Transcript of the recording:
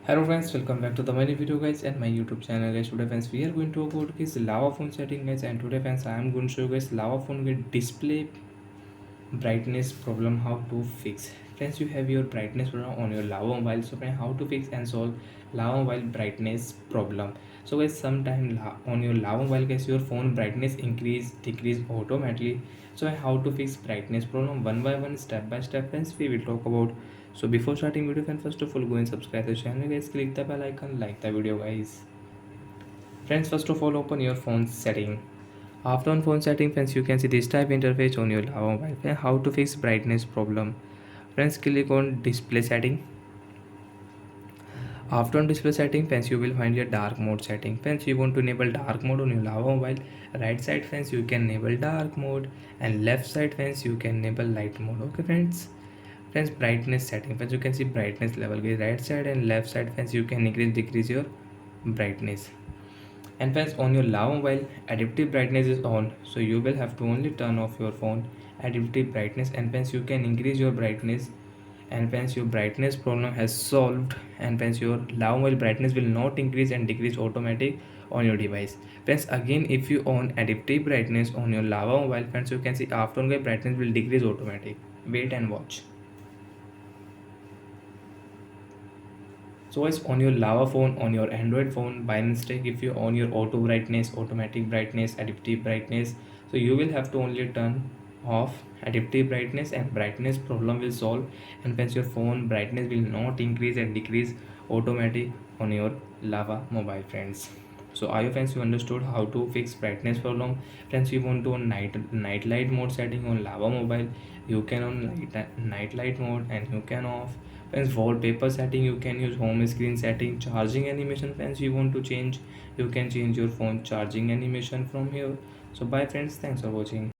Hello friends, welcome back to the many video guys and my YouTube channel guys. Today friends we are going to talk about this lava phone setting guys, and today friends I am going to show you guys lava phone with display brightness problem how to fix. Friends, you have your brightness problem on your lava mobile, so friends how to fix and solve lava mobile brightness problem. So guys, sometime on your lava mobile guys your phone brightness increase decrease automatically. So how to fix brightness problem one by one, step by step friends we will talk about. So before starting video friends, first of all go and subscribe the channel guys, click the bell icon, like the video guys. Friends, first of all open your phone setting. After on phone setting friends, you can see this type interface on your lava mobile. Friends, how to fix brightness problem. Friends, click on display setting. After on display setting friends, you will find your dark mode setting. Friends, you want to enable dark mode on your lava mobile. Right side friends, you can enable dark mode, and left side friends, you can enable light mode. Okay friends. Friends, brightness setting friends, you can see brightness level. Right side and left side friends, you can increase decrease your brightness. And friends, on your lava mobile adaptive brightness is on, so you will have to only turn off your phone adaptive brightness, and friends you can increase your brightness. And friends, your brightness problem has solved, and friends your lava mobile brightness will not increase and decrease automatic on your device. Friends, again if you on adaptive brightness on your lava mobile friends, you can see after on brightness will decrease automatic. Wait and watch. So guys, on your lava phone, on your Android phone, by mistake if you on your auto brightness, automatic brightness, adaptive brightness, so you will have to only turn off adaptive brightness and brightness problem will solve. And hence your phone brightness will not increase and decrease automatic on your lava mobile friends. So I hope friends you understood how to fix brightness problem. Friends, you want to on night light mode setting on lava mobile, you can on night light mode, and you can off. Friends, wallpaper setting you can use, home screen setting, charging animation friends you want to change, you can change your phone charging animation from here. So bye friends, thanks for watching.